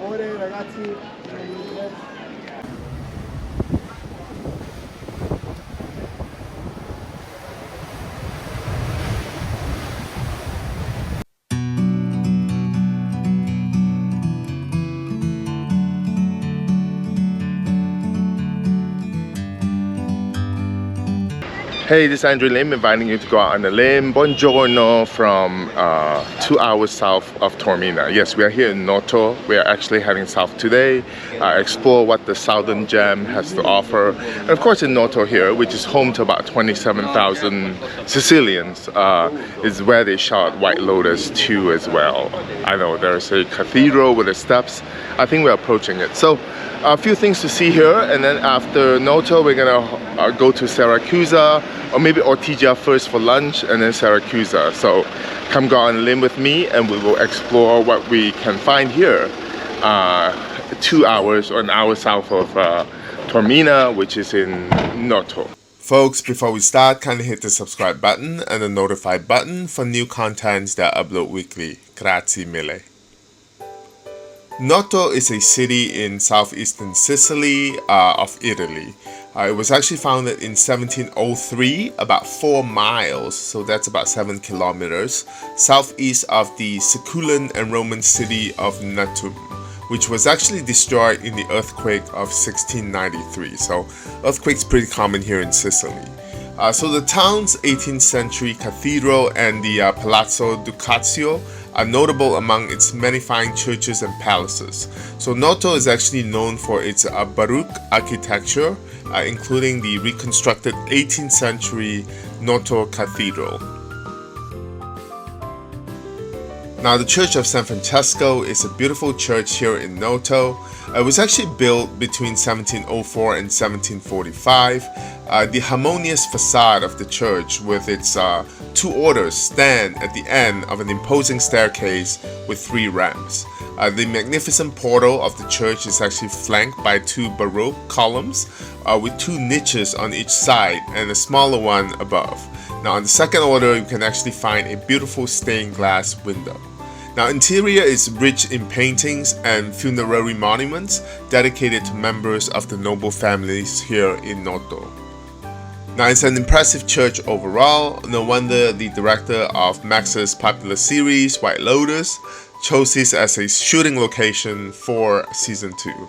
favore, ragazzi. Hey, this is Andrew Lim inviting you to go out on a limb. Buongiorno from 2 hours south of Taormina. Yes, we are here in Noto. We are actually heading south today. Explore what the southern gem has to offer. And of course in Noto here, which is home to about 27,000 Sicilians, is where they shot White Lotus 2 as well. I know there's a cathedral with the steps. I think we're approaching it. So a few things to see here, and then after Noto we're gonna go to Syracuse, or maybe Ortygia first for lunch and then Syracuse. So come go on a limb with me and we will explore what we can find here 2 hours or an hour south of Taormina, which is in Noto. Folks, before we start, kindly hit the subscribe button and the notify button for new contents that I upload weekly. Grazie mille. Noto is a city in southeastern Sicily of Italy. It was actually founded in 1703, about 4 miles, so that's about 7 kilometers, southeast of the Siculan and Roman city of Noto, which was actually destroyed in the earthquake of 1693. So earthquake's pretty common here in Sicily. So the town's 18th century cathedral and the Palazzo Nicolaci are notable among its many fine churches and palaces. So Noto is actually known for its Baroque architecture, including the reconstructed 18th century Noto Cathedral. Now the Church of San Francesco is a beautiful church here in Noto. It was actually built between 1704 and 1745. The harmonious facade of the church with its 2 orders stand at the end of an imposing staircase with 3 ramps. The magnificent portal of the church is actually flanked by 2 Baroque columns with 2 niches on each side and a smaller one above. Now on the second order you can actually find a beautiful stained glass window. Now interior is rich in paintings and funerary monuments dedicated to members of the noble families here in Noto. Now it's an impressive church overall. No wonder the director of Max's popular series White Lotus chose this as a shooting location for season 2.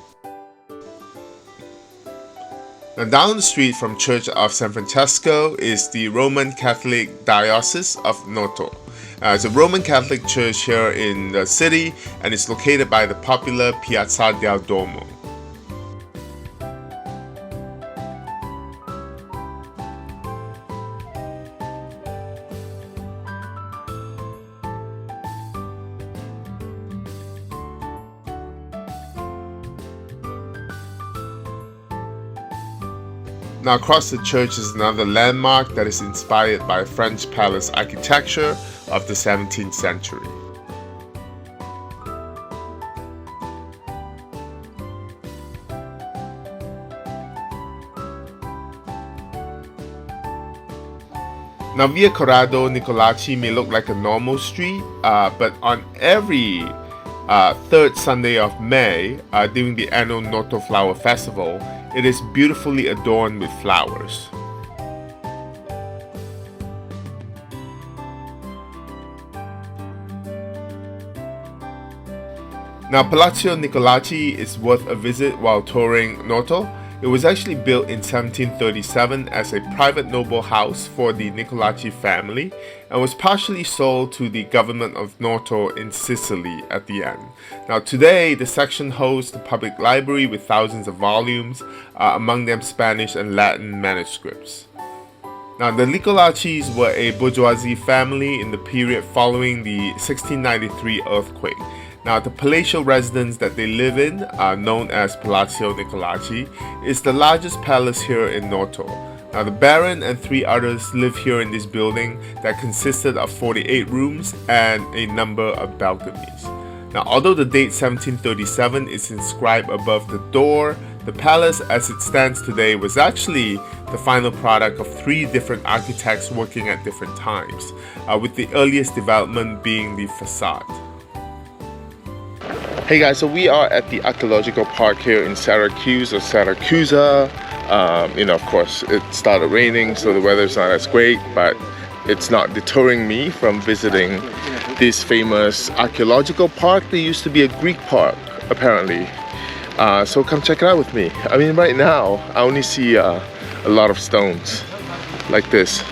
Now down the street from Church of San Francesco is the Roman Catholic Diocese of Noto. It's a Roman Catholic church here in the city and it's located by the popular Piazza del Duomo. Now across the church is another landmark that is inspired by French palace architecture of the 17th century. Now Via Corrado Nicolaci may look like a normal street, but on every third Sunday of May, during the annual Noto Flower Festival, it is beautifully adorned with flowers. Now Palazzo Nicolaci is worth a visit while touring Noto. It was actually built in 1737 as a private noble house for the Nicolaci family and was partially sold to the government of Noto in Sicily at the end. Now today, the section hosts the public library with thousands of volumes, among them Spanish and Latin manuscripts. Now the Nicolacis were a bourgeoisie family in the period following the 1693 earthquake. Now, the palatial residence that they live in, known as Palazzo Nicolaci, is the largest palace here in Noto. Now, the Baron and 3 others live here in this building that consisted of 48 rooms and a number of balconies. Now, although the date 1737 is inscribed above the door, the palace as it stands today was actually the final product of 3 different architects working at different times, with the earliest development being the facade. Hey guys, so we are at the Archaeological Park here in Syracuse or Siracusa. Of course, it started raining, so the weather's not as great, but it's not deterring me from visiting this famous archaeological park. There used to be a Greek park, apparently. So come check it out with me. I mean, right now, I only see a lot of stones like this.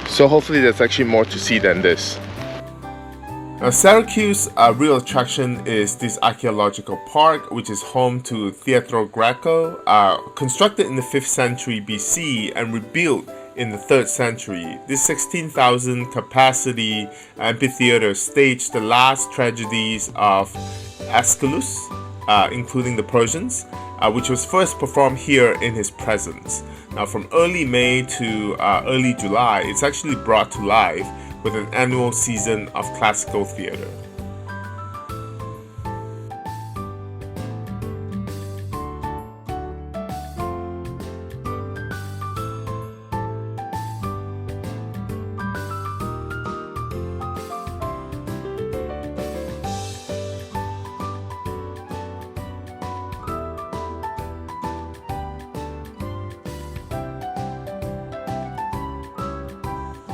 So hopefully there's actually more to see than this. Now, Syracuse, a real attraction is this archaeological park, which is home to Teatro Greco, constructed in the 5th century BC and rebuilt in the 3rd century. This 16,000 capacity amphitheater staged the last tragedies of Aeschylus, including the Persians, which was first performed here in his presence. Now, from early May to early July, it's actually brought to life with an annual season of classical theater.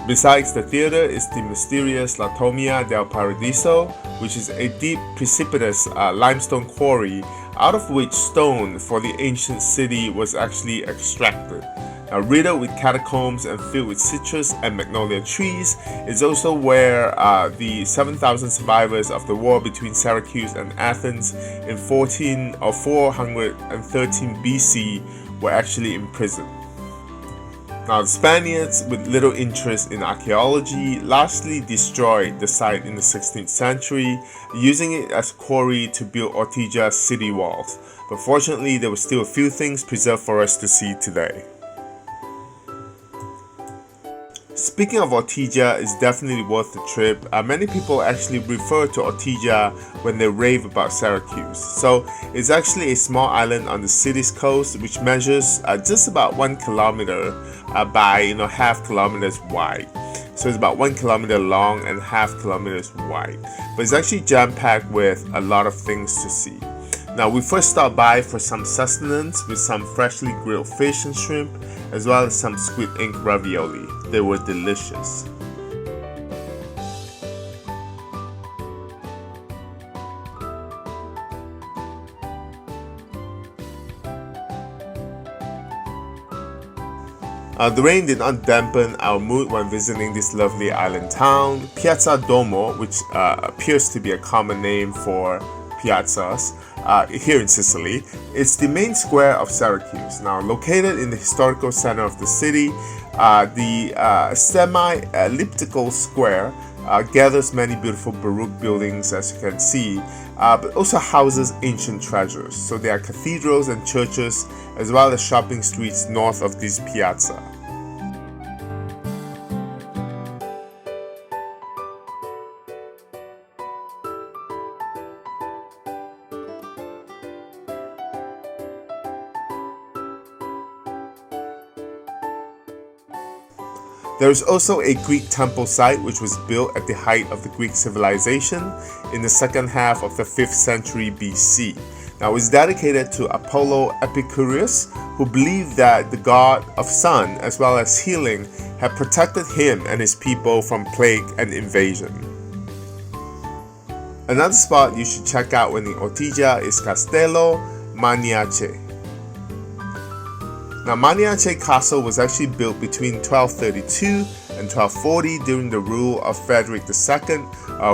Besides the theater is the mysterious La Tomia del Paradiso, which is a deep, precipitous limestone quarry out of which stone for the ancient city was actually extracted. Now, riddled with catacombs and filled with citrus and magnolia trees, is also where the 7,000 survivors of the war between Syracuse and Athens in 413 BC were actually imprisoned. Now, the Spaniards, with little interest in archaeology, largely destroyed the site in the 16th century, using it as a quarry to build Ortygia's city walls. But fortunately, there were still a few things preserved for us to see today. Speaking of Ortygia, it's definitely worth the trip. Many people actually refer to Ortygia when they rave about Syracuse. So it's actually a small island on the city's coast, which measures just about 1 kilometer by half kilometers wide. So it's about 1 kilometer long and half kilometers wide. But it's actually jam-packed with a lot of things to see. Now, we first stopped by for some sustenance with some freshly grilled fish and shrimp, as well as some squid ink ravioli. They were delicious. The rain did not dampen our mood when visiting this lovely island town. Piazza Duomo, which appears to be a common name for piazzas here in Sicily, it's the main square of Syracuse. Now, located in the historical center of the city, the semi-elliptical square gathers many beautiful Baroque buildings, as you can see, but also houses ancient treasures. So there are cathedrals and churches, as well as shopping streets north of this piazza. There is also a Greek temple site which was built at the height of the Greek civilization in the second half of the 5th century BC. Now, it's dedicated to Apollo Epicurus, who believed that the god of sun as well as healing had protected him and his people from plague and invasion. Another spot you should check out when in Ortygia is Castello Maniace. Now, Maniace Castle was actually built between 1232 and 1240 during the rule of Frederick II,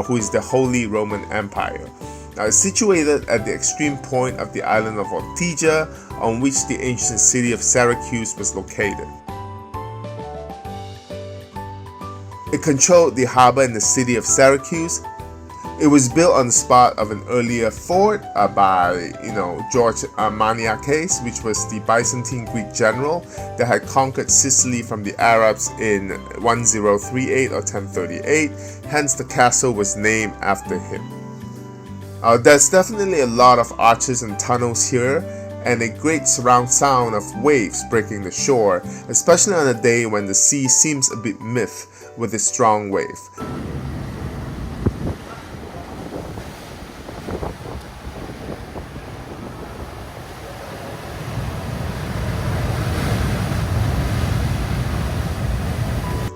who is the Holy Roman Empire. Now, it's situated at the extreme point of the island of Ortygia, on which the ancient city of Syracuse was located. It controlled the harbor in the city of Syracuse. It was built on the spot of an earlier fort by, George Maniaces, which was the Byzantine Greek general that had conquered Sicily from the Arabs in 1038 or 1038. Hence, the castle was named after him. There's definitely a lot of arches and tunnels here, and a great surround sound of waves breaking the shore, especially on a day when the sea seems a bit miffed with a strong wave.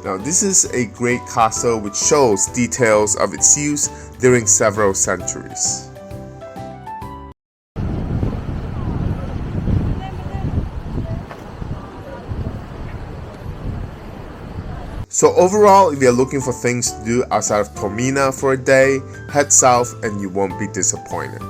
Now, this is a great castle which shows details of its use during several centuries. So overall, if you're looking for things to do outside of Taormina for a day, head south and you won't be disappointed.